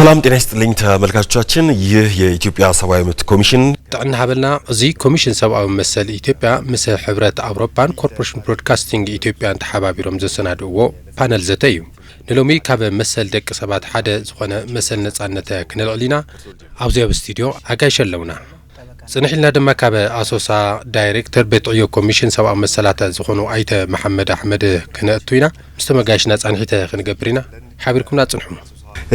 ሰላም ጤና ይስጥልኝ ተመልካቾቻችን ይህ የኢትዮጵያ ሰብአዊ መብት ኮሚሽን ጥዕና ሀበልና እዚ ኮሚሽን ሰብአዊ መሰል ኢትዮጵያ ምስ ሕብረት አውሮፓን ኮርፖሬሽን ብሮድካስቲንግ ኢትዮጵያ ተሓባቢሮም ዘሰናድዎ ፓነል ዘተዩ ንሎሚ ካብ መሰል ደቂ ሰባት ሓደ ዝኾነ መሰል ነጻነት ክንልዕሊና ኣብዚ ኣብ ስቱዲዮ ኣጋይሸለውና ጽንሕልና ድማ ካብ ኣሶሳ ዳይሬክተር ቤት ዕዮ ኮሚሽን ሰብአዊ መሰላት ዝኾኑ ኣይተ መሐመድ አሕመድ ክነእቱይና ምስ ተመጋሽና ጻንሒተ ክንገብሪና ሓቢርኩምና ጽንሑ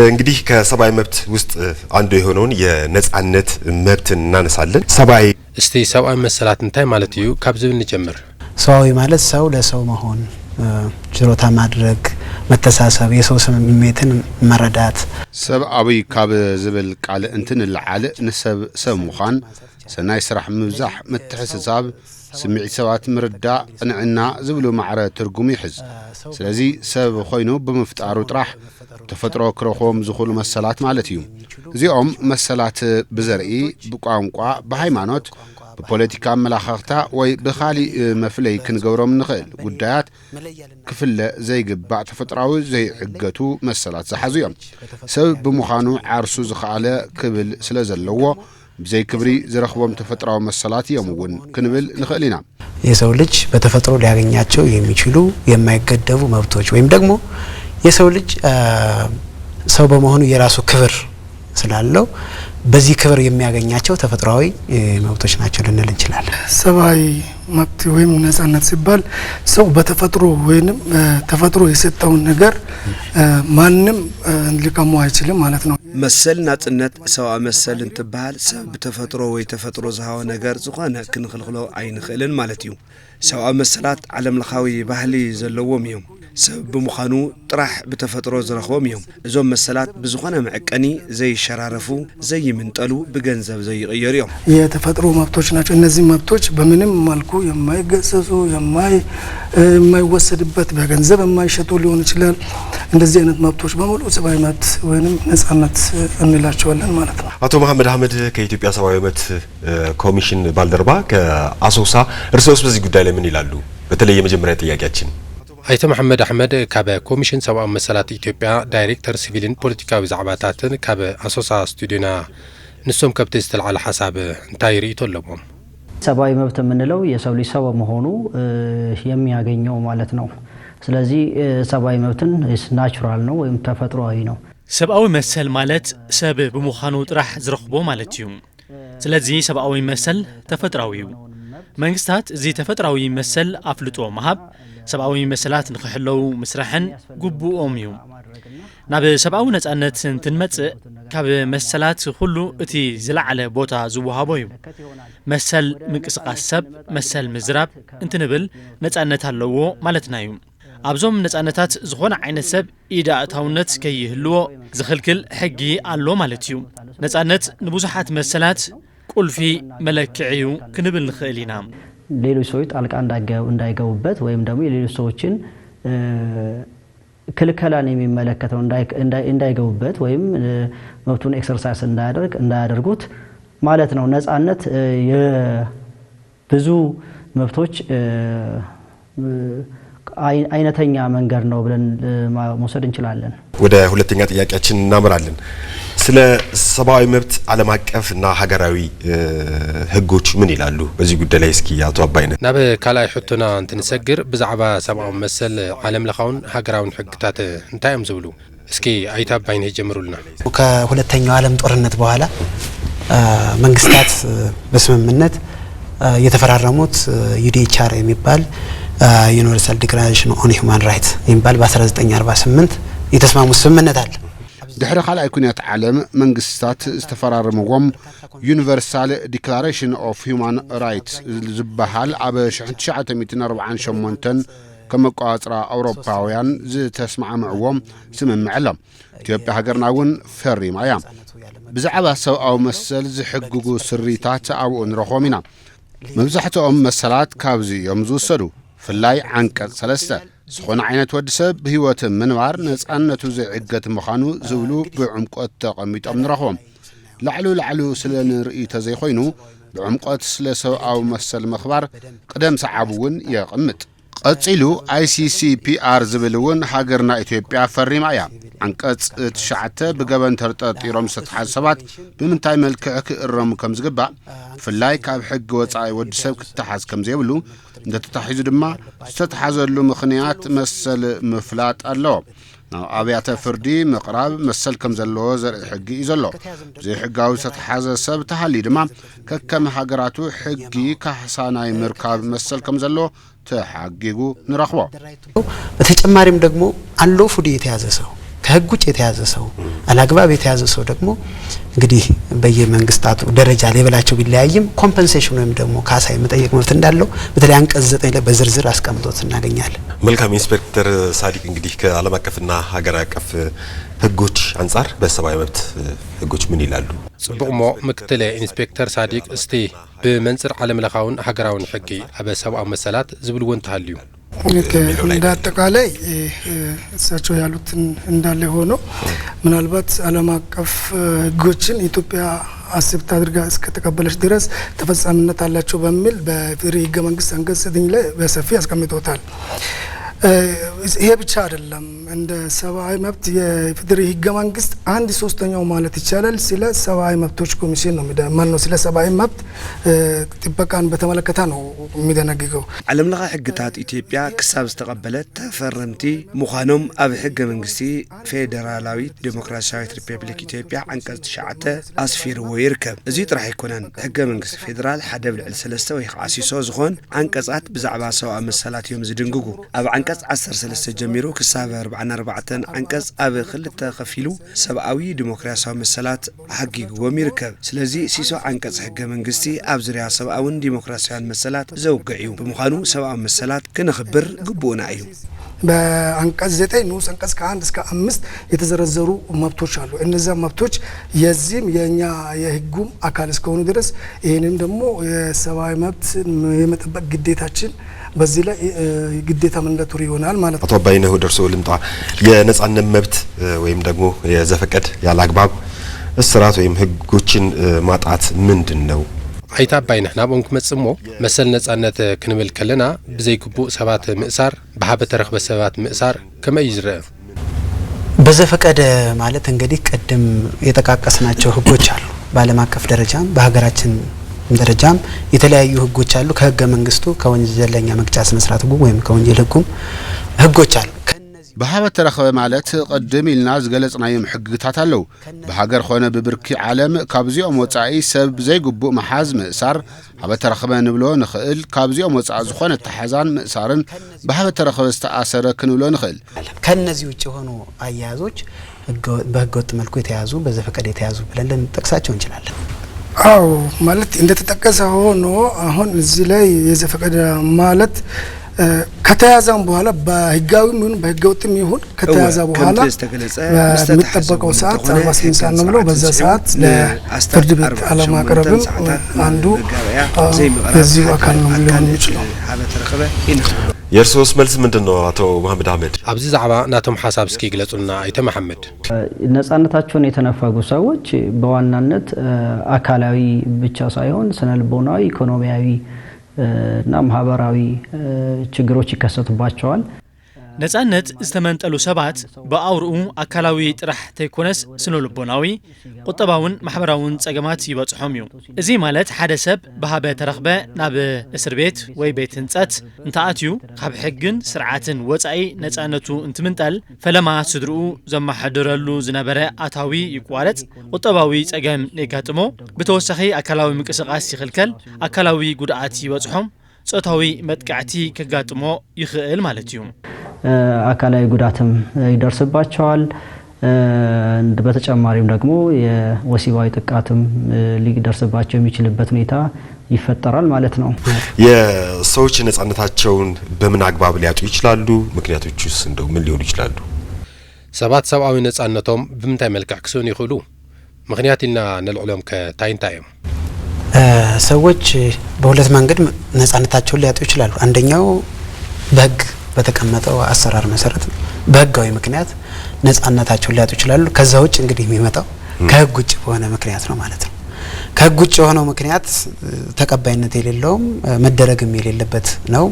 እንግዲህ ከሰብአዊ መብት ውስጥ አንዱ የሆነውን የነጻነት መብትን እናነሳለን። ሰብአዊ እስቲ ሰብአዊ መሰላት እንታይ ማለት እዩ? ካብዝብ እንጀምር። ሰብአዊ ማለት ሰው ለሰው መሆን ችሮታ ማድረግ መተሳሰብ የሰው ስሜትን መረዳት ሰብአዊ ካብ ዝብል ቃል እንትን ለዓለ ንሰብ ሰብ ምዃን ሰናይ ስራሕ ምብዛሕ ምትሕስሳብ ስምዒት ሰባት ምርዳ ቅንዕና ዝብሉ ማዕረ ትርጉም ይሕዝ። ስለዚ ሰብ ኮይኑ ብምፍጣሩ ጥራሕ ተፈጥሮ ክረኾም ዝኽእሉ መሰላት ማለት እዩ። እዚኦም መሰላት ብዘርኢ ብቋንቋ ብሃይማኖት ብፖለቲካ አመላኻኽታ ወይ ብኻሊእ መፍለይ ክንገብሮም ንኽእል ጉዳያት ክፍለ ዘይግባእ ተፈጥራዊ ዘይዕገቱ መሰላት ዝሓዙ እዮም። ሰብ ብምዃኑ ዓርሱ ዝኸኣለ ክብል ስለ ዘለዎ ብዘይ ክብሪ ዝረኽቦም ተፈጥራዊ መሰላት እዮም እውን ክንብል ንኽእል ኢና። የሰው ልጅ በተፈጥሮ ሊያገኛቸው የሚችሉ የማይገደቡ መብቶች ወይም ደግሞ የሰው ልጅ ሰው በመሆኑ የራሱ ክብር ስላለው በዚህ ክብር የሚያገኛቸው ተፈጥሯዊ መብቶች ናቸው ልንል እንችላለን። ሰብአዊ መብት ወይም ነጻነት ሲባል ሰው በተፈጥሮ ወይም ተፈጥሮ የሰጠውን ነገር ማንም ሊቀሙ አይችልም ማለት ነው። መሰል ናጽነት ሰብአዊ መሰል እንትባል ሰብ በተፈጥሮ ወይ ተፈጥሮ ዝሃወ ነገር ዝኾነ ክንኽልኽሎ አይንኽእልን ማለት እዩ። ሰብአዊ መሰላት ዓለም ለኻዊ ባህሊ ዘለዎም እዮም። ሰብ ብምዃኑ ጥራሕ በተፈጥሮ ዝረኽቦም እዮም። እዞም መሰላት በዝኾነ መዕቀኒ ዘይሸራረፉ ዘይምንጠሉ በገንዘብ ዘይቀየሩ እዮም። የተፈጥሮ መብቶች ናቸው። እነዚህ መብቶች በምንም መልኩ የማይገሰሱ የማይወሰድበት በገንዘብ የማይሸጡ ሊሆን ይችላል። እንደዚህ አይነት መብቶች በሙሉ ሰብአዊ መብት ወይንም ነጻነት እንላቸዋለን ማለት ነው። አቶ መሐመድ አህመድ ከኢትዮጵያ ሰብአዊ መብት ኮሚሽን ባልደረባ ከአሶሳ እርሶስ በዚህ ጉዳይ ላይ ምን ይላሉ? በተለይ የመጀመሪያ ጥያቄያችን ኣይተ መሐመድ አሕመድ ካብ ኮሚሽን ሰብአዊ መሰላት ኢትዮጵያ ዳይሬክተር ሲቪልን ፖለቲካዊ ዛዕባታትን ካብ አሶሳ ስቱዲዮና ንሶም ከብት ዝተልዓለ ሐሳብ እንታይ ርኢቶ ኣለዎም? ሰብአዊ መብት የምንለው የሰው ልጅ ሰው መሆኑ የሚያገኘው ማለት ነው። ስለዚህ ሰብአዊ መብትን ናቹራል ነው ወይም ተፈጥሯዊ ነው። ሰብአዊ መሰል ማለት ሰብ ብምዃኑ ጥራሕ ዝረኽቦ ማለት እዩ። ስለዚህ ሰብአዊ መሰል ተፈጥሯዊ እዩ። መንግስታት እዚ ተፈጥሯዊ መሰል አፍልጦ መሃብ ሰብአዊ መሰላት ንኽሕለው ምስራሕን ግቡኦም እዩ። ናብ ሰብአዊ ነጻነት እንትንመጽእ ካብ መሰላት ሁሉ እቲ ዝለዓለ ቦታ ዝወሃቦ እዩ። መሰል ምንቅስቃስ ሰብ መሰል ምዝራብ እንትንብል ነጻነት ኣለዎ ማለትና እዩ። ኣብዞም ነጻነታት ዝኾነ ዓይነት ሰብ ኢዳእታውነት ከይህልዎ ዝኽልክል ሕጊ ኣሎ ማለት እዩ። ነጻነት ንብዙሓት መሰላት ቁልፊ መለክዒዩ ክንብል ንኽእል ኢና። ሌሎች ሰዎች ጣልቃ እንዳይገቡበት ወይም ደግሞ የሌሎች ሰዎችን ክልከላን የሚመለከተው እንዳይገቡበት ወይም መብቱን ኤክሰርሳይዝ እንዳያደርጉት ማለት ነው። ነጻነት የብዙ መብቶች አይነተኛ መንገድ ነው ብለን መውሰድ እንችላለን። ወደ ሁለተኛ ጥያቄያችን እናመራለን። ስለ ሰብአዊ መብት ዓለም አቀፍና ሀገራዊ ህጎች ምን ይላሉ? በዚህ ጉዳይ ላይ እስኪ አቶ አባይነ ናብ ካልኣይ ሕቶና እንትንሰግር ብዛዕባ ሰብአዊ መሰል ዓለም ለኻውን ሀገራውን ህግታት እንታይም ዝብሉ እስኪ ኣይተ አባይነ ይጀምሩልና። ከሁለተኛው ዓለም ጦርነት በኋላ መንግስታት በስምምነት የተፈራረሙት ዩዲኤችአር የሚባል ዩኒቨርሳል ዲክላሬሽን ኦን ሂውማን ራይትስ የሚባል በ1948 የተስማሙት ስምምነት አለ። ድሕሪ ካልኣይ ኩናት ዓለም መንግስታት ዝተፈራረምዎም ዩኒቨርሳል ዲክላሬሽን ኦፍ ሂውማን ራይትስ ዝበሃል ኣብ 1948 ከም መቋፅራ አውሮፓውያን ዝተስማዕምዕዎም ስምምዕ ኣሎ። ኢትዮጵያ ሃገርና እውን ፈሪማ እያ። ብዛዕባ ሰብአዊ መሰል ዝሕግጉ ስሪታት ኣብኡ ንረኽቦም ኢና። መብዛሕትኦም መሰላት ካብዚ እዮም ዝውሰዱ። ፍላይ ዓንቀጽ 3 ዝኾነ ዓይነት ወዲ ሰብ ብህይወት ምንባር ነጻነቱ ዘይዕገት ምዃኑ ዝብሉ ብዕምቆት ተቐሚጦም ንረኽቦም። ላዕሉ ስለ ንርኢ ተዘይኮይኑ ብዕምቆት ስለ ሰብአዊ መሰል መኽባር ቅደም ሰዓብ እውን የቕምጥ። ቀጺሉ ICCPR ዝብልውን ሃገርና ኢትዮጵያ ፈሪማ እያ አንቀጽ 9 ብገበን ተርጠጢሮም ዝተሓዝ ሰባት ብምንታይ መልክዕ ክእረሙ ከም ዝግባእ ፍላይ ካብ ሕጊ ወጻኢ ወዲ ሰብ ክትሓዝ ከም ዘይብሉ እንደተታሒዙ ድማ ዝተሓዘሉ ምኽንያት መሰል ምፍላጥ ኣለዎ ናው ኣብያተ ፍርዲ ምቕራብ መሰል ከም ዘለዎ ዘርኢ ሕጊ እዩ ዘሎ ዘይሕጋዊ ዝተሓዘ ሰብ ተሃሊ ድማ ከከም ሃገራቱ ሕጊ ካሕሳናይ ምርካብ መሰል ከም ዘሎ ተሓጊጉ ንረኽቦ በተጨማሪም ደግሞ አንሎፉሊ የተያዘ ሰው ከህግ ውጭ የተያዘ ሰው አላግባብ የተያዘ ሰው ደግሞ እንግዲህ በየመንግስታቱ ደረጃ ሌቭላቸው ቢለያይም ኮምፐንሴሽን ወይም ደግሞ ካሳ የመጠየቅ መብት እንዳለው በተለይ አንቀጽ 9 ላይ በዝርዝር አስቀምጦት እናገኛለን። መልካም ኢንስፔክተር ሳዲቅ እንግዲህ ከዓለም አቀፍና ሀገር አቀፍ ህጎች አንፃር በሰብአዊ መብት ህጎች ምን ይላሉ? ጽቡቅሞ ምክትል ኢንስፔክተር ሳዲቅ እስቲ በመንጽር ዓለም ለኻውን ሀገራውን ህግ አበ ሰብአዊ መሰላት ዝብልውን ተሃልዩ እንደ አጠቃላይ እሳቸው ያሉትን እንዳለ ሆኖ ምናልባት ዓለም አቀፍ ህጎችን ኢትዮጵያ አክሴፕት አድርጋ እስከተቀበለች ድረስ ተፈጻሚነት አላቸው በሚል በፌዴራል ህገ መንግስት አንቀጽ 9 ላይ በሰፊ ያስቀምጦታል። ይሄ ብቻ አይደለም እንደ ሰብአዊ መብት የፌዴራል ህገ መንግስት 1/3 ማለት ይቻላል ስለ ሰብአዊ መብቶች ኮሚሽን ነው ማለት ነው ስለ ሰብአዊ መብት ጥበቃን በተመለከተ ነው የሚደነግገው። ዓለም ለኻ ሕግታት ኢትዮጵያ ክሳብ ዝተቀበለት ተፈረምቲ ምዃኖም ኣብ ህገ መንግስቲ ፌዴራላዊ ዲሞክራሲያዊት ሪፐብሊክ ኢትዮጵያ አንቀጽ 9 አስፊርዎ ይርከብ። እዚ ጥራሕ ይኮነን ህገ መንግስቲ ፌዴራል ሓደ ብልዕል 3 ወይ ከዓሲሶ ዝኾን አንቀጻት ብዛዕባ ሰብአዊ መሰላት እዮም ዝድንግጉ ኣብ አንቀጽ 13 ጀሚሮ ክሳብ 44 አንቀጽ ኣብ ክልተ ከፊሉ ሰብአዊ ዲሞክራሲያዊ መሰላት ሓጊግዎም ይርከብ። ስለዚ ሲሶ አንቀጽ ህገ መንግስቲ ኣብ ዙርያ ሰብአውን ዲሞክራሲያዊ መሰላት ዘውግዕ እዩ ብምዃኑ ሰብአዊ መሰላት ክንኽብር ግቡእና እዩ። በአንቀጽ 9 ንዑስ አንቀጽ ከ1 እስከ 5 የተዘረዘሩ መብቶች አሉ። እነዚያ መብቶች የዚህም የኛ የህጉም አካል እስከሆኑ ድረስ ይሄንም ደግሞ የሰብአዊ መብት የመጠበቅ ግዴታችን በዚህ ላይ ግዴታ መንደቱሪ ይሆናል ማለት ነው። አቶ አባይነህ ደርሶ ልምጣ የነጻነት መብት ወይም ደግሞ የዘፈቀድ ያላግባብ እስራት ወይም ህጎችን ማጣት ምንድነው? አይታ አባይነህ ናቦንክ መጽሞ መሰል ነጻነት ክንብል ከለና በዘይግቡእ ሰባት ምእሳር በሀበ ተረኽበ ሰባት ምእሳር ከመይ ይዝረአ? በዘፈቀደ ማለት እንግዲህ ቀደም የጠቃቀስናቸው ህጎች አሉ። በዓለም አቀፍ ደረጃም በሀገራችን ደረጃም የተለያዩ ህጎች አሉ። ከህገ መንግስቱ ከወንጀለኛ መቅጫ ስነ ስርዓት ህጉ ወይም ከወንጀል ህጉም ህጎች አሉ። በሀበ ተረኸበ ማለት ቀደም ኢልና ዝገለጽናዮም ሕግታት ኣለው። በሃገር ኾነ ብብርኪ ዓለም ካብዚኦም ወጻኢ ሰብ ዘይግቡእ መሓዝ ምእሳር ሃበ ተረኸበ ንብሎ ንኽእል ካብዚኦም ወጻኢ ዝኾነ ተሓዛን ምእሳርን በሀበ ተረኸበ ዝተኣሰረ ክንብሎ ንኽእል። ከነዚህ ውጭ የሆኑ አያያዞች በህገወጥ መልኩ የተያዙ በዘፈቀደ የተያዙ ብለን ልንጠቅሳቸው እንችላለን። አዎ ማለት እንደተጠቀሰ ሆኖ አሁን እዚህ ላይ የዘፈቀደ ማለት ከተያዘም በኋላ በህጋዊ ምን በህገወጥም ይሁን ከተያዘ በኋላ በሚጠበቀው ሰዓት 48 ሰዓት ነው ብሎ በዛ ሰዓት ለፍርድ ቤት አለማቅረብም አንዱ የዚህ አካል ነው ሊሆን ይችላል። የእርሶስ መልስ ምንድነው አቶ መሐመድ አህመድ? አብዚ ዛዕባ ናቶም ሐሳብ እስኪ ግለጹና አይተ መሐመድ። ነጻነታቸውን የተነፈጉ ሰዎች በዋናነት አካላዊ ብቻ ሳይሆን ስነልቦናዊ፣ ኢኮኖሚያዊ እና ማህበራዊ ችግሮች ይከሰቱባቸዋል። ነጻነት ዝተመንጠሉ ሰባት በአውርኡ አካላዊ ጥራሕ ተይኮነስ ስነልቦናዊ፣ ቁጠባውን ማህበራውን ጸገማት ይበጽሖም እዩ። እዚ ማለት ሓደ ሰብ በሃበ ተረኽበ ናብ እስር ቤት ወይ ቤት ህንጸት እንተኣትዩ ካብ ሕግን ስርዓትን ወጻኢ ነጻነቱ እንትምንጠል ፈለማ ስድርኡ ዘማሓድረሉ ዝነበረ ኣታዊ ይቋረጽ፣ ቁጠባዊ ጸገም የጋጥሞ፣ ብተወሳኺ አካላዊ ምንቅስቃስ ይኽልከል፣ አካላዊ ጉድኣት ይበጽሖም፣ ጾታዊ መጥቃዕቲ ከጋጥሞ ይኽእል ማለት እዩ። አካላዊ ጉዳትም ይደርስባቸዋል። በተጨማሪም ደግሞ የወሲባዊ ጥቃትም ሊደርስባቸው የሚችልበት ሁኔታ ይፈጠራል ማለት ነው። የሰዎች ነጻነታቸውን በምን አግባብ ሊያጡ ይችላሉ? ምክንያቶቹስ እንደው ምን ሊሆኑ ይችላሉ? ሰባት ሰብአዊ ነጻነቶም ብምንታይ መልክዕ ክስውን ይኽእሉ? ምክንያትና ነልዕሎም ከታይንታዮም ሰዎች በሁለት መንገድ ነጻነታቸውን ሊያጡ ይችላሉ። አንደኛው በህግ በተቀመጠው አሰራር መሰረት በህጋዊ ምክንያት ነጻነታቸውን ሊያጡ ይችላሉ። ከዛ ውጭ እንግዲህ የሚመጣው ከህግ ውጭ በሆነ ምክንያት ነው ማለት ነው። ከህግ ውጭ የሆነው ምክንያት ተቀባይነት የሌለውም መደረግም የሌለበት ነው።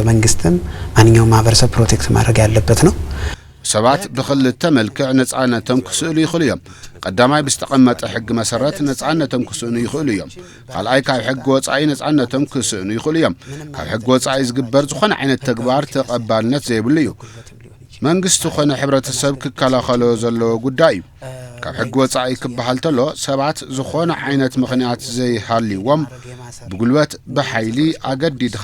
መንግስትም ማንኛውም ማህበረሰብ ፕሮቴክት ማድረግ ያለበት ነው። ሰባት بخلت መልክዕ ነጻነቶም ክስእሉ ይኽእሉ እዮም ቀዳማይ ብዝተቐመጠ ሕጊ መሰረት ነጻነቶም ክስእኑ ይኽእሉ እዮም ካልኣይ ካብ ሕጊ ወጻኢ ነጻነቶም ክስእኑ ይኽእሉ እዮም ካብ ሕጊ ወጻኢ ዝግበር ዝኾነ ዓይነት ተግባር ተቐባልነት ዘይብሉ እዩ መንግስቲ ኾነ ሕብረተሰብ ክከላኸሎ ዘለዎ ጉዳይ እዩ ካብ ሕጊ ወጻኢ ክበሃል ተሎ ሰባት ዝኾነ ዓይነት ምኽንያት ዘይሃልይዎም ብጉልበት ብሓይሊ ኣገዲድኻ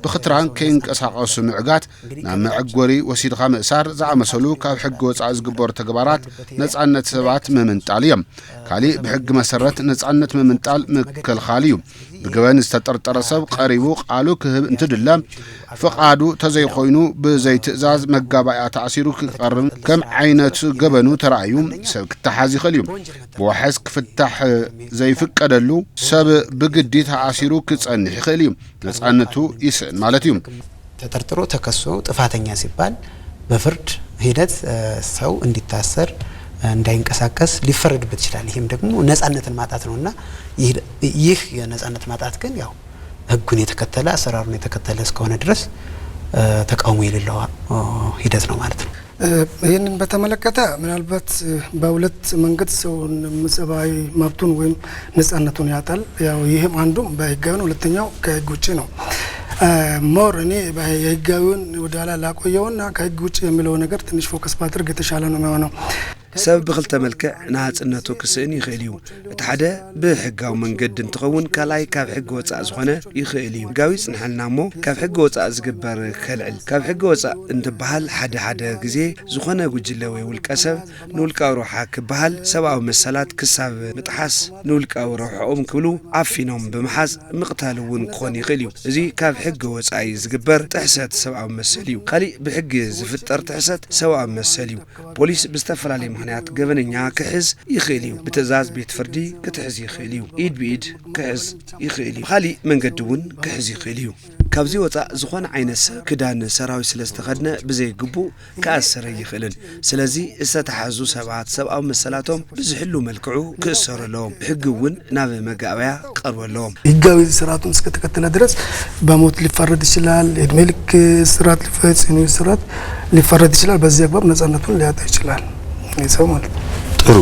ብኽትራን ከይንቀሳቐሱ ምዕጋት ናብ መዕጎሪ ወሲድኻ ምእሳር ዝኣመሰሉ ካብ ሕጊ ወጻኢ ዝግበሩ ተግባራት ነጻነት ሰባት ምምንጣል እዮም ካሊእ ብሕጊ መሰረት ነጻነት ምምንጣል ምክልኻል እዩ ብገበን ዝተጠርጠረ ሰብ ቀሪቡ ቃሉ ክህብ እንትድለ ፍቃዱ ተዘይኮይኑ ብዘይ ትእዛዝ መጋባእያ ተኣሲሩ ክቀርብ ከም ዓይነቱ ገበኑ ተራእዩ ሰብ ክተሓዝ ይኽእል እዩ ብዋሕስ ክፍታሕ ዘይፍቀደሉ ሰብ ብግዲ ተኣሲሩ ክጸንሕ ይኽእል እዩ ነጻነቱ ይስዕን ማለት እዩ ተጠርጥሮ ተከሶ ጥፋተኛ ሲባል በፍርድ ሂደት ሰው እንዲታሰር እንዳይንቀሳቀስ ሊፈረድበት ይችላል ይሄም ደግሞ ነጻነትን ማጣት ነውና ይህ የነጻነት ማጣት ግን ያው ህጉን የተከተለ አሰራሩን የተከተለ እስከሆነ ድረስ ተቃውሞ የሌለው ሂደት ነው ማለት ነው ይሄንን በተመለከተ ምናልባት በሁለት መንገድ ሰው ሰብአዊ መብቱን ወይም ነጻነቱን ያጣል ያው ይሄም አንዱም በህጋዊ ነው ሁለተኛው ከህግ ውጪ ነው ሞር እኔ በህጋዊውን ወዳላ ላቆየውና ከህግ ውጪ የሚለው ነገር ትንሽ ፎከስ ባድርግ የተሻለ ነው የሚሆነው ሰብ ብክልተ መልክዕ ናጽነቱ ክስእን ይኽእል እዩ እቲ ሓደ ብሕጋዊ መንገዲ እንትኸውን ካልኣይ ካብ ሕጊ ወጻእ ዝኾነ ይኽእል እዩ ሕጋዊ ጽንሐልና እሞ ካብ ሕጊ ወጻእ ዝግበር ከልዕል ካብ ሕጊ ወጻእ እንትበሃል ሓደ ግዜ ዝኾነ ጉጅለ ወይ ውልቀ ሰብ ንውልቃዊ ረብሓ ክበሃል ሰብኣዊ መሰላት ክሳብ ምጥሓስ ንውልቃዊ ረብሓኦም ክብሉ ዓፊኖም ብምሓዝ ምቕታል እውን ክኾን ይኽእል እዩ እዚ ካብ ሕጊ ወጻኢ ዝግበር ጥሕሰት ሰብኣዊ መሰል እዩ ካሊእ ብሕጊ ዝፍጠር ጥሕሰት ሰብኣዊ መሰል እዩ ፖሊስ ብዝተፈላለየ ምክንያት ገበነኛ ክሕዝ ይኽእል እዩ ብትእዛዝ ቤት ፍርዲ ክትሕዝ ይኽእል እዩ ኢድ ብኢድ ክሕዝ ይኽእል እዩ ካሊእ መንገዲ እውን ክሕዝ ይኽእል እዩ ካብዚ ወጻእ ዝኾነ ዓይነት ሰብ ክዳን ሰራዊት ስለዝተኸድነ ብዘይግቡእ ክኣሰረ ይኽእልን ስለዚ ዝተተሓዙ ሰባት ሰብኣዊ መሰላቶም ብዝሕሉ መልክዑ ክእሰሩ ኣለዎም ሕጊ እውን ናብ መጋበያ ቀርቡ ኣለዎም ህጋዊ ስርዓቱን እስከተከተለ ድረስ በሞት ሊፈረድ ይችላል እድሜ ልክ ስርዓት ሊፈጽሙ ስርዓት ሊፈረድ ይችላል በዚህ አግባብ ነጻነቱን ሊያጣ ይችላል ይሰው ማለት ጥሩ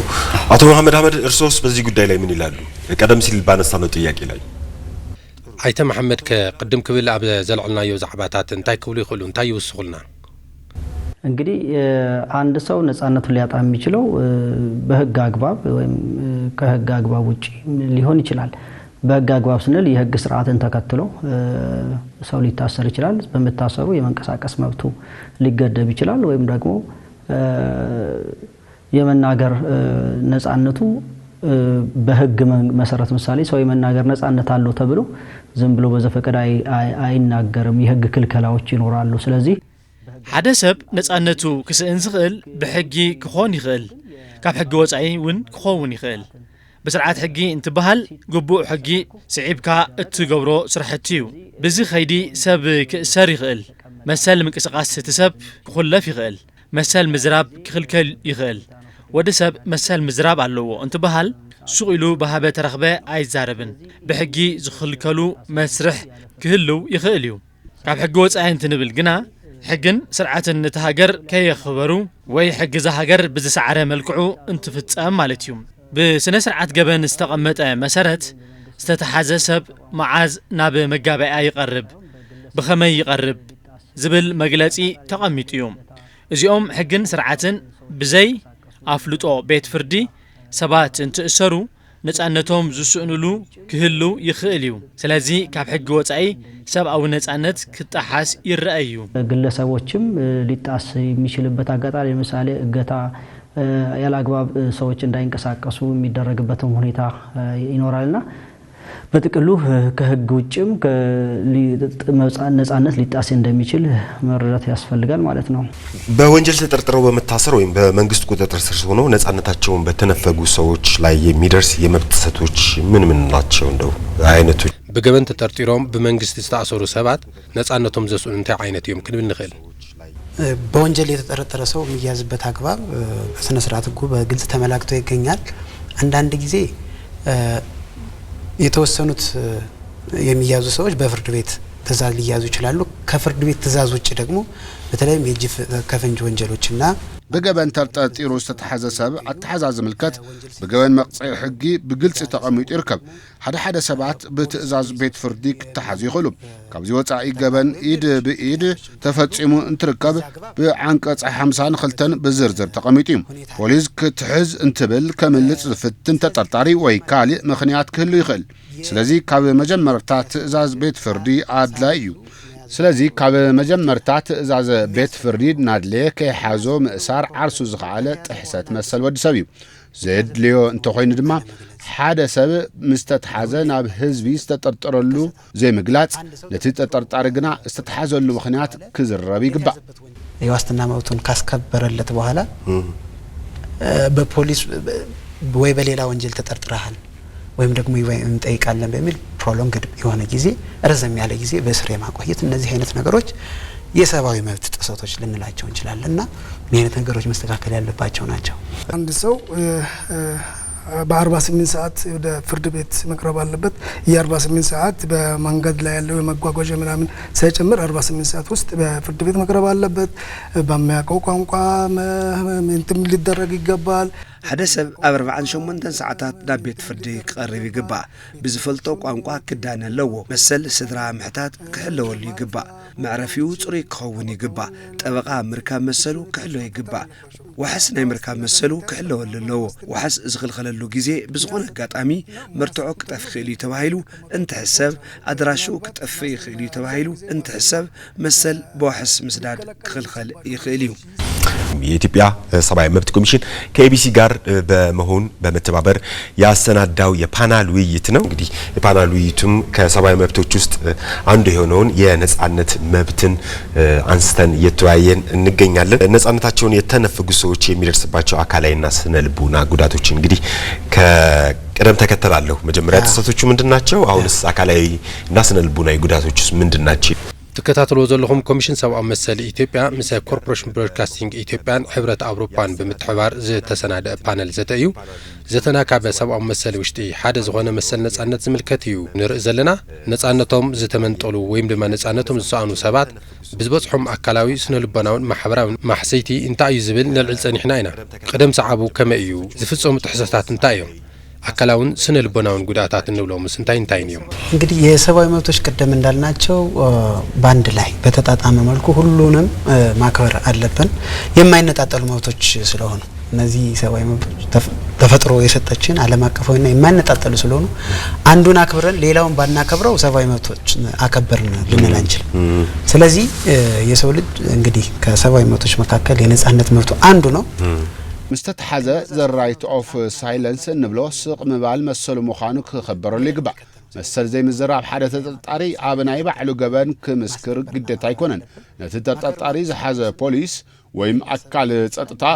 አቶ መሐመድ አህመድ እርሶስ በዚህ ጉዳይ ላይ ምን ይላሉ ቀደም ሲል ባነሳነው ጥያቄ ላይ አይተ መሐመድ ከቅድም ክብል አብ ዘልዕልናዮ ዛዕባታት እንታይ ክብሉ ይኽእሉ እንታይ ይውስኹልና እንግዲህ አንድ ሰው ነጻነቱን ሊያጣ የሚችለው በህግ አግባብ ወይም ከህግ አግባብ ውጪ ሊሆን ይችላል በህግ አግባብ ስንል የህግ ስርዓትን ተከትሎ ሰው ሊታሰር ይችላል በመታሰሩ የመንቀሳቀስ መብቱ ሊገደብ ይችላል ወይም ደግሞ የመናገር ነጻነቱ በህግ መሰረት ምሳሌ ሰው የመናገር ነጻነት አለው ተብሎ ዝም ብሎ በዘፈቀደ አይናገርም የህግ ክልከላዎች ይኖራሉ ስለዚህ ሓደ ሰብ ነጻነቱ ክስእን ዝኽእል ብሕጊ ክኾን ይኽእል ካብ ሕጊ ወጻኢ እውን ክኸውን ይኽእል بسرعة حقي انتبهال قبوع حقي سعيبك اتقبرو سرحتيو بزي خيدي سب كسر يخل مسال من كسقاس ستسب خلف يخل مسال مزراب كخلكل يخل وده سب مسال مزراب علو انتبهال سوقلو بهابة رغبة اي زاربن بحقي زخلكلو مسرح كهلو يخليو كاب حقو وصاين تنبل قنا حقن سرعة نتهاجر كي يخبرو وي حق زهاجر بزي سعره ملكعو انت فتسام مالتيوم بسنة سرعة قبل استقمت مسارت استتحاز سب معاز ناب مجابع يقرب بخمي يقرب زبل مجلسي تقمت يوم زيوم حقن سرعة بزي أفلطو بيت فردي سبات انت اسرو نتعنتهم زسؤنلو كهلو يخيليو سلازي كاب حق وصاي سب او نتعنت كتحاس يرأيو ግለሰቦችም ሊጣስ የሚችልበት አጋጣሚ ለምሳሌ እገታ ያለ አግባብ ሰዎች እንዳይንቀሳቀሱ የሚደረግበትም ሁኔታ ይኖራልና በጥቅሉ ከህግ ውጭም ነጻነት ሊጣስ እንደሚችል መረዳት ያስፈልጋል ማለት ነው። በወንጀል ተጠርጥረው በመታሰር ወይም በመንግስት ቁጥጥር ስር ሆነው ነጻነታቸውን በተነፈጉ ሰዎች ላይ የሚደርስ የመብት ጥሰቶች ምን ናቸው? እንደው አይነቶች በገበን ተጠርጥረው በመንግስት ተታሰሩ ሰባት ነጻነቶም ዘሱን እንታይ አይነት ይምክን ብንخل በወንጀል የተጠረጠረ ሰው የሚያዝበት አግባብ በስነ ስርዓት ህጉ በግልጽ ተመላክቶ ይገኛል። አንዳንድ ጊዜ የተወሰኑት የሚያዙ ሰዎች በፍርድ ቤት ትእዛዝ ሊያዙ ይችላሉ። ከፍርድ ቤት ትእዛዝ ውጭ ደግሞ በተለይም የእጅ ከፍንጅ ወንጀሎችና بجبن ترتيرو استتحاز سب التحاز ملكت بجبن مقصي حقي بجلس تقاميت يركب حدا سبعت بتأزاز بيت فرديك تحاز يخلب كابزي وطع جبن إيد بإيد تفتسمو انتركب بعنكت حمسان خلتن بزرزر تقاميتيم بوليس كتحز انتبل كملت فتن تطرطاري ويكالي مخنيات كله يخل سلازي كاب مجمر تأزاز بيت فردي عادلايو سلازي كاب مجمر تأزاز بيت فردي نادلي كي حازو مأسار عرسو زخالة تحسات مسل ود سبيو زيد ليو انتو خوين دما حدا سبب مستتحازن اب حزبي استطرطرلو زي مغلاص نتي تطرطارغنا استتحازلو مخنيات كزرب يغبا የዋስትና መብቱን ካስከበረለት በኋላ በፖሊስ ወይ በሌላ ወንጀል ተጠርጥረሃል ወይም ደግሞ እንጠይቃለን በሚል ፕሮሎንግድ የሆነ ጊዜ ረዘም ያለ ጊዜ በእስር የማቆየት እነዚህ አይነት ነገሮች የሰብአዊ መብት ጥሰቶች ልንላቸው እንችላለንና ምን አይነት ነገሮች መስተካከል ያለባቸው ናቸው። አንድ ሰው በ48 ሰዓት ወደ ፍርድ ቤት መቅረብ አለበት። የ48 ሰዓት በመንገድ ላይ ያለው የመጓጓዣ ምናምን ሳይጨምር 48 ሰዓት ውስጥ በፍርድ ቤት መቅረብ አለበት። በሚያውቀው ቋንቋ እንትን ሊደረግ ይገባል። حدا سب أبر بعن شمونتن ساعات نبيت فردي قرب يقبع بزفلتو قانقا كدانا لو مسل سدرا محتات كحلو اللي يقبع معرفيو طريق خون يقبع طبقا مركب مسلو كحلو يقبع وحسنا مركب مسلو كحلو اللو وحس ازغل خللو غيزي بزغون قاطامي مرتعو كتفخيلي تبايلو انت حساب ادراشو كتفي خيلي تبايلو انت حساب مسل بوحس مسداد خلخل يخيليو የኢትዮጵያ ሰብአዊ መብት ኮሚሽን ከኤቢሲ ጋር በመሆን በመተባበር ያሰናዳው የፓናል ውይይት ነው። እንግዲህ የፓናል ውይይቱም ከሰብአዊ መብቶች ውስጥ አንዱ የሆነውን የነጻነት መብትን አንስተን እየተወያየን እንገኛለን። ነጻነታቸውን የተነፈጉ ሰዎች የሚደርስባቸው አካላዊና ስነልቦና ጉዳቶች እንግዲህ ከቀደም ተከተላለሁ መጀመሪያ ጥሰቶቹ ምንድናቸው? አሁንስ አካላዊና ስነልቦናዊ ጉዳቶችስ ምንድናቸው? ተከታተሉ ዘለኹም ኮሚሽን ሰብአዊ መሰል ኢትዮጵያ ምስ ኮርፖሬሽን ብሮድካስቲንግ ኢትዮጵያን ሕብረት አውሮፓን በመተባበር ዝተሰናደ ፓነል ዘተዩ ዘተና ካብ ሰብአዊ መሰል ውሽጢ ሓደ ዝኾነ መሰል ነጻነት ዝምልከት እዩ ንርኢ ዘለና ነጻነቶም ዝተመንጠሉ ወይም ድማ ነጻነቶም ዝሰኣኑ ሰባት ብዝበጽሖም አካላዊ ስነልቦናውን ማሕበራዊ ማሕሰይቲ እንታይ እዩ ዝብል ንልዕል ጸኒሕና ኢና። ቀደም ሰዓቡ ከመይ እዩ ዝፍጸሙ ጥሕሰታት እንታይ እዮም? አካላውን ስነልቦናውን ጉዳታት እንብለው እንታይ ነው? እንግዲህ የሰብአዊ መብቶች ቀደም እንዳልናቸው ባንድ ላይ በተጣጣመ መልኩ ሁሉንም ማክበር አለብን። የማይነጣጠሉ መብቶች ስለሆኑ እነዚህ ሰብአዊ መብቶች ተፈጥሮ የሰጠችን ዓለም አቀፋዊና የማይነጣጠሉ ስለሆኑ አንዱን አክብረን ሌላውን ባናከብረው ሰብአዊ መብቶች አከበርን ልንል አንችልም። ስለዚህ የሰው ልጅ እንግዲህ ከሰብአዊ መብቶች መካከል የነጻነት መብቱ አንዱ ነው። مستتحز the right of silence نبلو سق مبال مسلو مخانو كخبرو ليقبع مسل زي مزراب حدث تطاري عابناي بعلو قبان كمسكر قدت ايكونن نتتر تطاري زحاز بوليس ويم اكال تطتا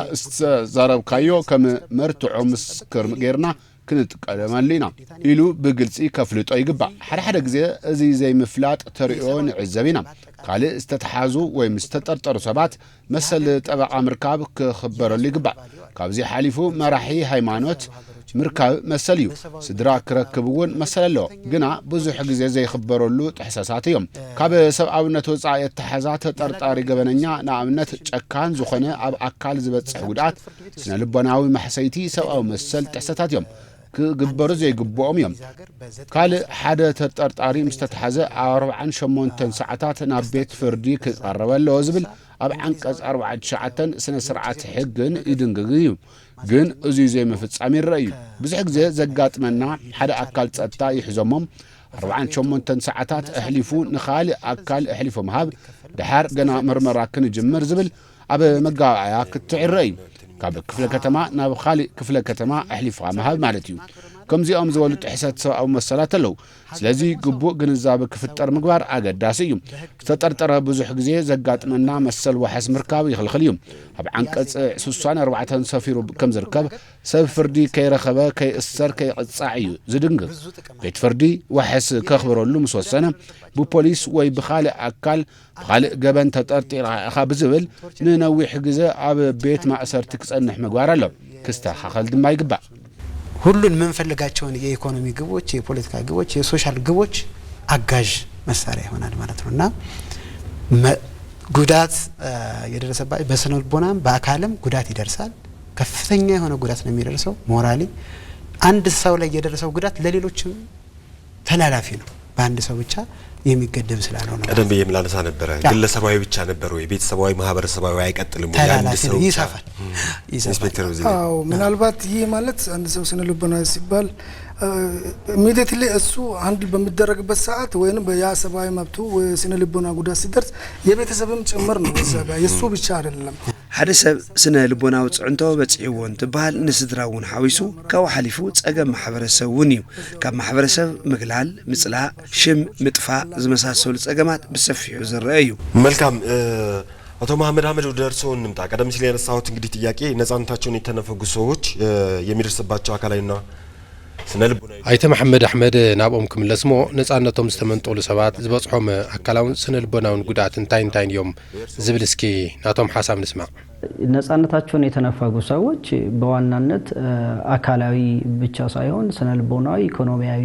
زرب كايو كم مرتعو مسكر مغيرنا كنت قدمان لينا إلو بقلسي كفلتو يقبع حدا قزي زي مفلات تريون عزبينا قال استتحازو ومستترطر سبات مسل تبع مركاب كخبر اللي قبع كابزي حالفو مراحي هايمانوت مركاب مسليو سدرا كركبون مسللو قنا بزح قزي زي خبروا له تحساساتيهم كاب سبعونة وصع يتحازات ترطاري قبننيا نعمنت چكان زخنه اب اكال زبط سحودات سنة لبناوي محسيتي سبعو مسل تحساساتيهم كقبرو زي قبوهم يوم قال حدا ترطاري مستتحازة 48 ساعات نابيت فردي كقرب له زبل اب عنقص 4 ساعات سنه سرعه حقن يدنغغيو ግን እዚ ዘይ መፍጻሚ ይረዩ ብዙሕ ግዜ ዘጋጥመና ሓደ አካል ጸጥታ ይሕዘሞም 48 ሰዓታት እሕሊፉ ንኻሊ አካል እሕሊፎም ሃብ ድሓር ገና ምርመራ ክንጅምር ዝብል ኣብ መጋባእያ ክትዕረዩ ካብ ክፍለ ከተማ ናብ ኻሊ ክፍለ ከተማ እሕሊፍኻ መሃብ ማለት እዩ ከምዚኦም ዝበሉ ጥሕሰት ሰብአዊ መሰላት ኣለው ስለዚ ግቡእ ግንዛቤ ክፍጠር ምግባር ኣገዳሲ እዩ ተጠርጠረ ብዙሕ ግዜ ዘጋጥመና መሰል ወሓስ ምርካብ ይኽልኽል እዩ ኣብ ዓንቀጽ 64 ሰፊሩ ከም ዝርከብ ሰብ ፍርዲ ከይረኸበ ከይእሰር ከይቕጻዕ እዩ ዝድንግግ ቤት ፍርዲ ወሓስ ከኽብረሉ ምስ ወሰነ ብፖሊስ ወይ ብኻልእ ኣካል ብኻልእ ገበን ተጠርጢርኻ ብዝብል ንነዊሕ ግዜ ኣብ ቤት ማእሰርቲ ክጸንሕ ምግባር ኣሎ ክስተኻኸል ድማ ይግባእ ሁሉን የምንፈልጋቸውን የኢኮኖሚ ግቦች፣ የፖለቲካ ግቦች፣ የሶሻል ግቦች አጋዥ መሳሪያ ይሆናል ማለት ነው እና ጉዳት የደረሰባቸው በስነ ልቦናም በአካልም ጉዳት ይደርሳል። ከፍተኛ የሆነ ጉዳት ነው የሚደርሰው ሞራሊ። አንድ ሰው ላይ የደረሰው ጉዳት ለሌሎችም ተላላፊ ነው። በአንድ ሰው ብቻ የሚገደብ ስላልሆነ ነው። ቀደም ብዬም ላነሳ ነበረ ግለሰባዊ ብቻ ነበር ወይ ቤተሰባዊ ማህበረሰባዊ አይቀጥልም ወይ አንድ ሰው ይሳፋል። ኢንስፔክተር አዎ ምናልባት ይሄ ማለት አንድ ሰው ስነ ልቦና ሲባል ኢሚዲየትሊ እሱ አንድ በሚደረግበት ሰዓት ወይንም በያሰባዊ መብቱ ስነ ልቦና ጉዳት ሲደርስ የቤተሰብም ጭምር ነው ዘጋ የሱ ብቻ አይደለም። ሓደ ሰብ ስነ ልቦናዊ ጽዕንቶ በጽዕዎ እንትበሃል ንስድራውን ሓዊሱ ካብ ሓሊፉ ጸገም ማሕበረሰብ እውን እዩ። ካብ ማሕበረሰብ ምግላል፣ ምጽላእ፣ ሽም ምጥፋእ ዝመሳሰሉ ጸገማት ብሰፊሑ ዝረአ እዩ። መልካም አቶ መሐመድ አህመድ ወደ እርስዎ እንምጣ። ቀደም ሲል ያነሳሁት እንግዲህ ጥያቄ ነጻነታቸውን የተነፈጉ ሰዎች የሚደርስባቸው አካላዊና አይተ መሐመድ አህመድ ናብኦም ክምለስሞ ነጻነቶም ዝተመንጠሉ ሰባት ዝበጽሖም አካላውን ስነ ልቦናውን ጉዳት እንታይ እዮም ዝብል እስኪ ናቶም ሐሳብ ንስማ። ነጻነታቸውን የተነፈጉ ሰዎች በዋናነት አካላዊ ብቻ ሳይሆን ስነ ልቦናዊ፣ ኢኮኖሚያዊ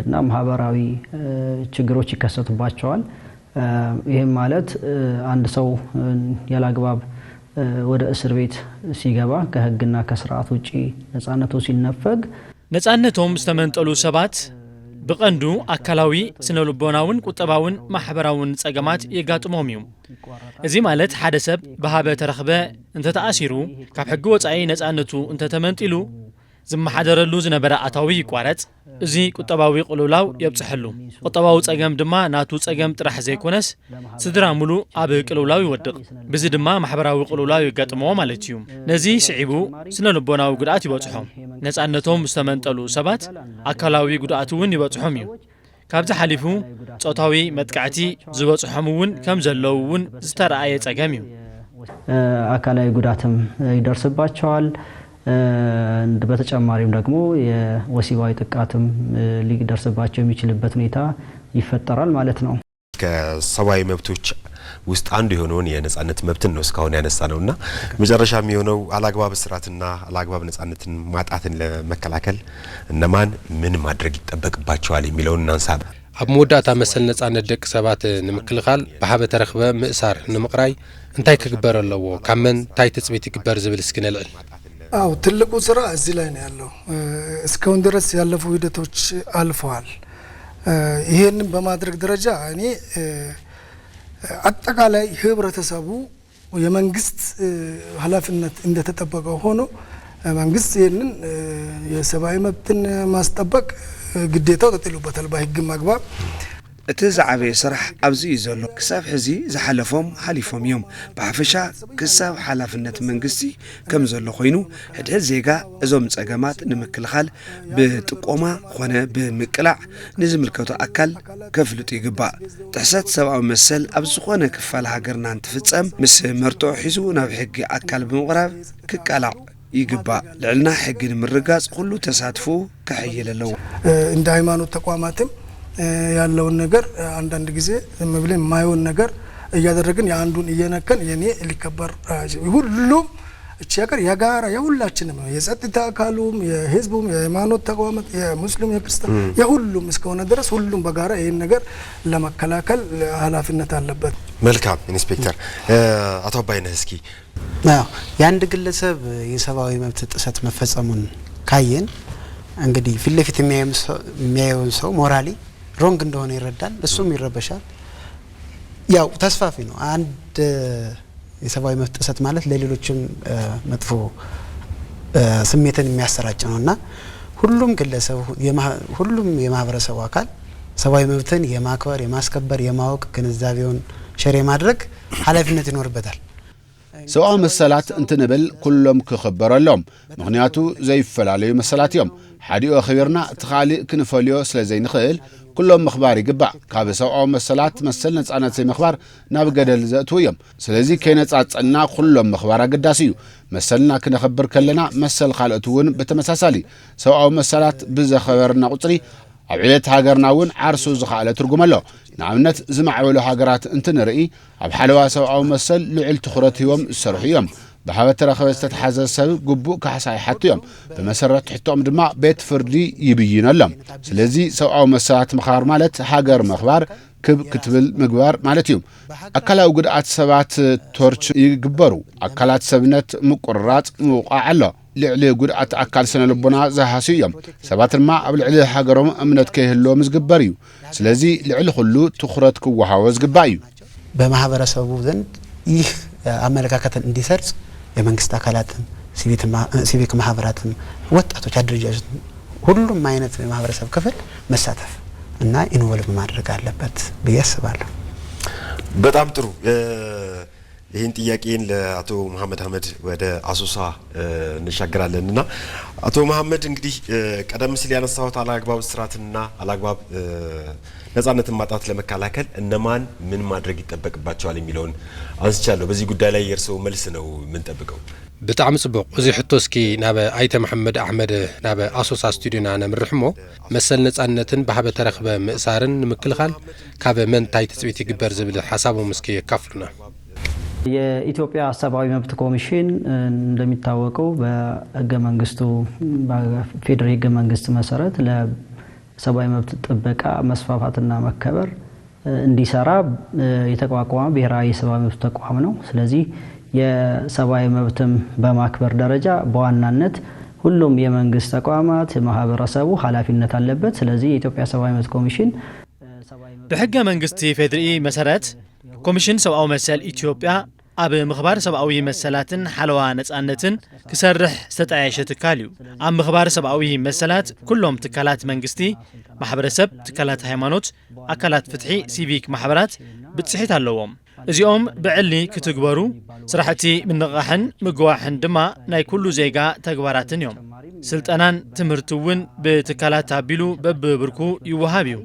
እና ማህበራዊ ችግሮች ይከሰቱባቸዋል። ይሄም ማለት አንድ ሰው ያላግባብ ወደ እስር ቤት ሲገባ ከህግና ከስርዓት ውጪ ነጻነቱ ሲነፈግ ነጻነቶም ዝተመንጠሉ ሰባት ብቐንዱ አካላዊ ስነ ልቦናውን ቁጠባውን ማሕበራውን ጸገማት የጋጥሞም እዩ። እዚ ማለት ሓደ ሰብ በሃበ ተረኽበ እንተ ተኣሲሩ ካብ ሕጊ ወጻኢ ነጻነቱ እንተ ተመንጢሉ ዝመሓደረሉ ዝነበረ ኣታዊ ይቋረጽ። እዚ ቁጠባዊ ቁልውላው የብጽሕሉ። ቁጠባዊ ጸገም ድማ ናቱ ጸገም ጥራሕ ዘይኮነስ ስድራ ሙሉ ኣብ ቅልውላው ይወድቕ። በዚ ድማ ማሕበራዊ ቁልውላው ይጋጥሞ ማለት እዩ። ነዚ ስዒቡ ስነ ልቦናዊ ጉድኣት ይበጽሖም። ነጻነቶም ዝተመንጠሉ ሰባት አካላዊ ጉድኣት እውን ይበጽሖም እዩ። ካብዚ ሓሊፉ ጾታዊ መጥቃዕቲ ዝበጽሖም እውን ከም ዘለው እውን ዝተረኣየ ጸገም እዩ። አካላዊ ጉዳትም ይደርስባቸዋል። በተጨማሪም ደግሞ የወሲባዊ ጥቃትም ሊደርስባቸው የሚችልበት ሁኔታ ይፈጠራል ማለት ነው። ከሰብአዊ መብቶች ውስጥ አንዱ የሆነውን የነጻነት መብትን ነው እስካሁን ያነሳነውና መጨረሻ የሚሆነው አላግባብ እስራትና አላግባብ ነጻነትን ማጣትን ለመከላከል እነማን ምን ማድረግ ይጠበቅባቸዋል የሚለውን እናንሳ። ኣብ መወዳእታ መሰል ነጻነት ደቂ ሰባት ንምክልኻል ብሓበ ተረኽበ ምእሳር ንምቕራይ እንታይ ክግበር ኣለዎ ካብ መን እንታይ ትጽቢት ይግበር ዝብል እስኪ ንልዕል። አው ትልቁ ስራ እዚህ ላይ ነው ያለው። እስካሁን ድረስ ያለፉ ሂደቶች አልፈዋል። ይሄንን በማድረግ ደረጃ እኔ አጠቃላይ ህብረተሰቡ የመንግስት ኃላፊነት እንደተጠበቀ ሆኖ መንግስት ይሄንን የሰብአዊ መብትን ማስጠበቅ ግዴታው ተጥሎበታል በህግ ማግባብ። እቲ ዝዓበየ ስራሕ ኣብዚ እዩ ዘሎ። ክሳብ ሕዚ ዝሓለፎም ሓሊፎም እዮም። ብሓፈሻ ክሳብ ሓላፍነት መንግስቲ ከም ዘሎ ኮይኑ ሕድሕድ ዜጋ እዞም ጸገማት ንምክልኻል ብጥቆማ ኾነ ብምቅላዕ ንዝምልከቱ ኣካል ከፍልጡ ይግባእ። ጥሕሰት ሰብኣዊ መሰል ኣብ ዝኾነ ክፋል ሃገርና እንትፍጸም ምስ መርትዖ ሒዙ ናብ ሕጊ ኣካል ብምቕራብ ክቃላዕ ይግባእ። ልዕልና ሕጊ ንምርጋጽ ኩሉ ተሳትፎ ክሕይል ኣለዎ። እንደ ሃይማኖት ተቋማትም ያለውን ነገር አንዳንድ ጊዜ ዝም ብለን የማይሆን ነገር እያደረግን የአንዱን እየነከን የኔ ሊከበር ሁሉም እቺ ሀገር የጋራ የሁላችንም ነው። የጸጥታ አካሉም የህዝቡም የሃይማኖት ተቋማት የሙስሊም የክርስቲያን የሁሉም እስከሆነ ድረስ ሁሉም በጋራ ይሄን ነገር ለመከላከል ኃላፊነት አለበት። መልካም ኢንስፔክተር አቶ አባይነህ እስኪ የአንድ ግለሰብ የሰብአዊ መብት ጥሰት መፈጸሙን ካየን እንግዲህ ፊት ለፊት የሚያየውን ሰው ሞራሊ ሮንግ እንደሆነ ይረዳል፣ እሱም ይረበሻል። ያው ተስፋፊ ነው። አንድ የሰብአዊ መብት ጥሰት ማለት ለሌሎችም መጥፎ ስሜትን የሚያሰራጭ ነውና ሁሉም ግለሰብ ሁሉም የማህበረሰቡ አካል ሰብአዊ መብትን የማክበር የማስከበር የማወቅ ግንዛቤውን ሸር ማድረግ ኃላፊነት ይኖርበታል። ሰብአዊ መሰላት እንትንብል ኩሎም ክኽበረሎም ምክንያቱ ዘይፈላለዩ መሰላት እዮም። ሓዲኡ ኸቢርና ትኻሊእ ክንፈልዮ ስለ ዘይንኽእል ኩሎም ምኽባር ይግባእ። ካብ ሰብአዊ መሰላት መሰል ነጻነት ዘይምኽባር ናብ ገደል ዘእትው እዮም። ስለዚ ከይነጻጸልና ኩሎም ምኽባር ኣገዳሲ እዩ። መሰልና ክነኽብር ከለና መሰል ካልኦት እውን ብተመሳሳሊ ሰብአዊ መሰላት ብዘኸበርና ቁፅሪ ኣብ ዕለት ሃገርና እውን ዓርሱ ዝኸኣለ ትርጉም ኣሎ። ንኣብነት ዝማዕበሉ ሃገራት እንትንርኢ ኣብ ሓለዋ ሰብአዊ መሰል ልዑል ትኹረት ሂቦም ዝሰርሑ እዮም። بحابة رخبة تتحازى السبب قبوء كحساي حتيهم بمسرة حتوهم دماء بيت فردي يبيين اللهم سلازي سوء مساعات مخار مالت حاجر مخبار كتبل مقبار مالتيهم أكلا وقدعات سبات تورش يقبروا أكلات سبنت مقررات موقع الله لعلي قدعات أكال سنة لبنا زهاسيهم سبات الماء قبل عليه حاجرهم أمنت كيه اللو مزقباريو سلازي لعلي خلو تخرج كوحاوز قبايو በማህበረሰቡ ዘንድ ይህ አመለካከትን እንዲሰርጽ የመንግስት አካላትን ሲቪክ ማህበራትን ወጣቶች አድርጃጅ ሁሉም አይነት የማህበረሰብ ክፍል መሳተፍ እና ኢንቮልቭ ማድረግ አለበት ብዬ አስባለሁ። በጣም ጥሩ። ይህን ጥያቄን ለአቶ መሐመድ አህመድ ወደ አሶሳ እንሻገራለንና አቶ መሐመድ እንግዲህ ቀደም ሲል ያነሳሁት አላግባብ ስራትና አላግባብ ነጻነትን ማጣት ለመከላከል እነማን ምን ማድረግ ይጠበቅባቸዋል የሚለውን አንስቻለሁ። በዚህ ጉዳይ ላይ የርሰው መልስ ነው የምንጠብቀው። ብጣዕሚ ጽቡቅ እዚ ሕቶ እስኪ ናብ ኣይተ መሐመድ አሕመድ ናብ አሶሳ ስቱዲዮና ነምርሕሞ መሰል ነጻነትን ብሃበ ተረኽበ ምእሳርን ንምክልኻል ካብ መንታይ ትጽቢት ይግበር ዝብል ሐሳቦም እስኪ ያካፍሉና። የኢትዮጵያ ሰብአዊ መብት ኮሚሽን እንደሚታወቀው በህገ መንግስቱ በፌደራል ህገ መንግስት መሰረት ለሰብአዊ መብት ጥበቃ መስፋፋትና መከበር እንዲሰራ የተቋቋመ ብሔራዊ የሰብአዊ መብት ተቋም ነው። ስለዚህ የሰብአዊ መብትም በማክበር ደረጃ በዋናነት ሁሉም የመንግስት ተቋማት ማህበረሰቡ ኃላፊነት አለበት። ስለዚህ የኢትዮጵያ ሰብአዊ መብት ኮሚሽን በህገ መንግስት ፌደራል መሰረት ኮሚሽን ሰብአዊ መሰል ኢትዮጵያ ኣብ ምኽባር ሰብአዊ መሰላትን ሓለዋ ነጻነትን ክሰርሕ ዝተጣየሸ ትካል እዩ። ኣብ ምኽባር ሰብአዊ መሰላት ኩሎም ትካላት መንግስቲ፣ ማሕበረሰብ፣ ትካላት ሃይማኖት፣ ኣካላት ፍትሒ፣ ሲቪክ ማሕበራት ብጽሒት ኣለዎም። እዚኦም ብዕሊ ክትግበሩ ስራሕቲ ምንቕሓሕን ምግዋሕን ድማ ናይ ኩሉ ዜጋ ተግባራትን እዮም። ስልጠናን ትምህርቲ እውን ብትካላት ኣቢሉ በብብርኩ ይወሃብ እዩ።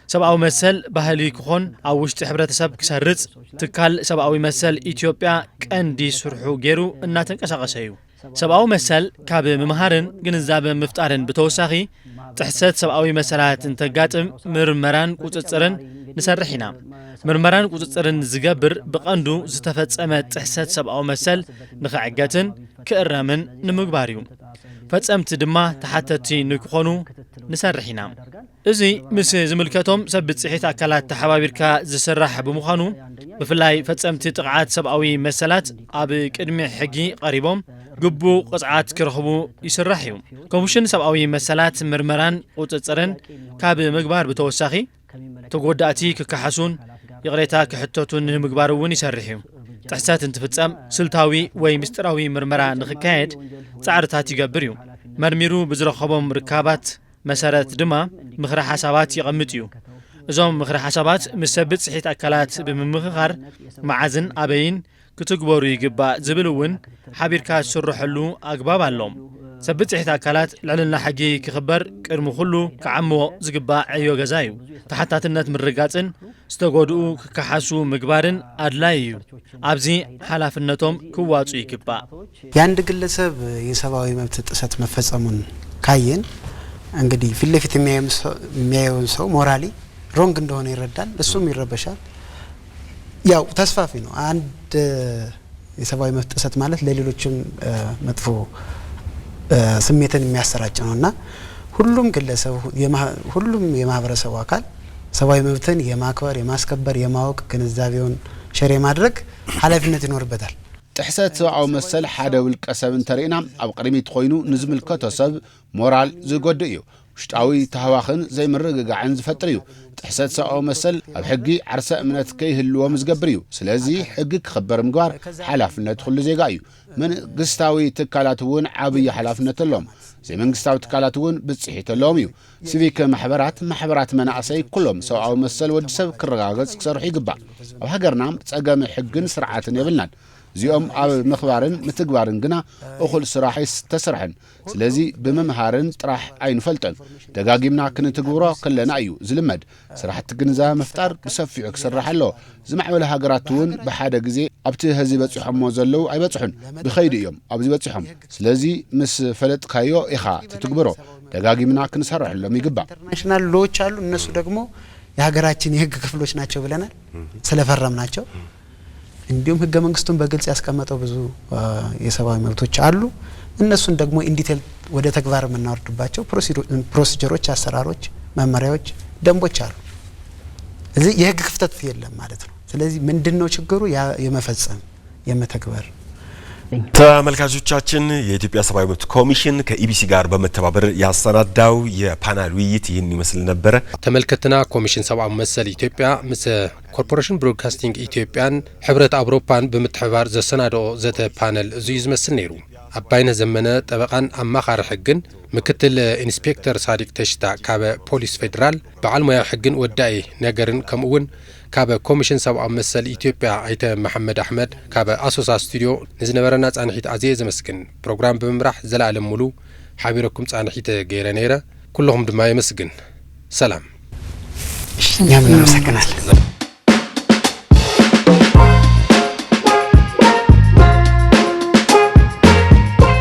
ሰብአዊ መሰል ባህሊ ክኾን ኣብ ውሽጢ ሕብረተሰብ ክሰርጽ ትካል ሰብአዊ መሰል ኢትዮጵያ ቀንዲ ስርሑ ገይሩ እናተንቀሳቐሰ እዩ። ሰብአዊ መሰል ካብ ምምሃርን ግንዛበ ምፍጣርን ብተወሳኺ ጥሕሰት ሰብአዊ መሰላት እንተጋጥም ምርመራን ቁፅፅርን ንሰርሕ ኢና። ምርመራን ቁፅፅርን ዝገብር ብቐንዱ ዝተፈጸመ ጥሕሰት ሰብአዊ መሰል ንኽዕገትን ክእረምን ንምግባር እዩ። ፈጸምቲ ድማ ተሓተቲ ንክኾኑ ንሰርሕ ኢና። እዚ ምስ ዝምልከቶም ሰብ ብጽሒት ኣካላት ተሓባቢርካ ዝስራሕ ብምዃኑ ብፍላይ ፈጸምቲ ጥቕዓት ሰብአዊ መሰላት ኣብ ቅድሚ ሕጊ ቀሪቦም ግቡእ ቅፅዓት ክረኽቡ ይስራሕ እዩ። ኮሚሽን ሰብአዊ መሰላት ምርመራን ቁፅፅርን ካብ ምግባር ብተወሳኺ ተጎዳእቲ ክከሓሱን ይቕሬታ ክሕተቱን ንምግባር እውን ይሰርሕ እዩ። ጥሕሰት እንትፍጸም ስልታዊ ወይ ምስጢራዊ ምርመራ ንኽካየድ ጻዕርታት ይገብር እዩ። መርሚሩ ብዝረኸቦም ርካባት መሰረት ድማ ምኽረ ሓሳባት ይቐምጥ እዩ። እዞም ምኽረ ሓሳባት ምስ ሰብ ብጽሒት ኣካላት ብምምኽኻር መዓዝን ኣበይን ክትግበሩ ይግባእ ዝብል እውን ሓቢርካ ዝስርሐሉ ኣግባብ ኣሎም። ሰብ ብጽሒት ኣካላት ልዕልና ሕጊ ክኽበር ቅድሚ ኩሉ ክዓምዎ ዝግባእ ዕዮ ገዛ እዩ። ተሓታትነት ምርጋጽን ዝተጎድኡ ክከሓሱ ምግባርን አድላይ እዩ። ኣብዚ ሓላፍነቶም ክዋጹ ይግባእ። የአንድ ግለሰብ የሰብአዊ መብት ጥሰት መፈጸሙን ካየን እንግዲህ ፊት ለፊት የሚያየውን ሰው ሞራሊ ሮንግ እንደሆነ ይረዳል፣ እሱም ይረበሻል። ያው ተስፋፊ ነው። አንድ የሰብአዊ መብት ጥሰት ማለት ለሌሎችም መጥፎ ስሜትን የሚያሰራጭ ነውና ሁሉም ግለሰብ ሁሉም የማህበረሰቡ አካል ሰብአዊ መብትን የማክበር የማስከበር የማወቅ ግንዛቤውን ሸር ማድረግ ኃላፊነት ይኖርበታል። ጥሕሰት ሰብአዊ መሰል ሓደ ውልቀ ሰብ እንተሪእና ኣብ ቅድሚት ኮይኑ ንዝምልከቶ ሰብ ሞራል ዝጎድእ እዩ። ውሽጣዊ ተህዋኽን ዘይምርግጋዕን ዝፈጥር እዩ። ጥሕሰት ሰብአዊ መሰል ኣብ ሕጊ ዓርሰ እምነት ከይህልዎም ዝገብር እዩ። ስለዚ ሕጊ ክኽበር ምግባር ሓላፍነት ኩሉ ዜጋ እዩ። መንግስታዊ ትካላት እውን ዓብዪ ሓላፍነት ኣለዎም። ዘይመንግስታዊ ትካላት እውን ብጽሒት ኣለዎም እዩ። ሲቪክ ማሕበራት መናእሰይ ኩሎም ሰብአዊ መሰል ወዲ ሰብ ክረጋገጽ ክሰርሑ ይግባእ። ኣብ ሃገርና ጸገም ሕግን ስርዓትን የብልናን። እዚኦም ኣብ ምኽባርን ምትግባርን ግና እኹል ስራሕ ተሰርሐን። ስለዚ ብምምሃርን ጥራሕ ኣይንፈልጠን። ደጋጊምና ክንትግብሮ ከለና እዩ ዝልመድ። ስራሕቲ ግንዛበ መፍጣር ብሰፊዑ ክስራሕ ኣሎ። ዝማዕበለ ሃገራት እውን ብሓደ ግዜ ኣብቲ ህዚ በፂሖሞ ዘለው ኣይበፅሑን፣ ብኸይዲ እዮም ኣብዚ በፂሖም። ስለዚ ምስ ፈለጥካዮ ኢኻ ትትግብሮ። ደጋጊምና ክንሰርሐሎም ይግባእ። ኢንተርናሽናል ሎዎች አሉ። እነሱ ደግሞ የሀገራችን የህግ ክፍሎች ናቸው ብለናል ስለፈረም ናቸው። እንዲሁም ህገ መንግስቱን በግልጽ ያስቀመጠው ብዙ የሰብአዊ መብቶች አሉ። እነሱን ደግሞ ኢንዲቴል ወደ ተግባር የምናወርድባቸው ፕሮሲጀሮች፣ አሰራሮች፣ መመሪያዎች፣ ደንቦች አሉ። እዚህ የህግ ክፍተት የለም ማለት ነው። ስለዚህ ምንድነው ችግሩ? የመፈጸም የመተግበር። ተመልካቾቻችን የኢትዮጵያ ሰብአዊ መብት ኮሚሽን ከኢቢሲ ጋር በመተባበር ያሰናዳው የፓናል ውይይት ይህን ይመስል ነበረ። ተመልከትና ኮሚሽን ሰብአዊ መሰል ኢትዮጵያ ምስ ኮርፖሬሽን ብሮድካስቲንግ ኢትዮጵያን ሕብረት አውሮፓን ብምትሕባር ዘሰናድኦ ዘተ ፓነል እዙይ ዝመስል ነይሩ። አባይነ ዘመነ ጠበቃን አማኻሪ ሕግን ምክትል ኢንስፔክተር ሳዲቅ ተሽታ ካበ ፖሊስ ፌደራል በዓል ሙያ ሕግን ወዳኢ ነገርን ከምኡውን ካበ ኮሚሽን ሰብአዊ መሰል ኢትዮጵያ አይተ መሐመድ አሕመድ ካበ አሶሳ ስቱዲዮ ንዝነበረና ጻንሒት ኣዝየ ዘመስግን ፕሮግራም ብምምራሕ ዘላለም ሙሉ ሓቢረኩም ጻንሒት ገይረ ነይረ ኩልኹም ድማ የመስግን ሰላም። እኛም እናመሰግናለን።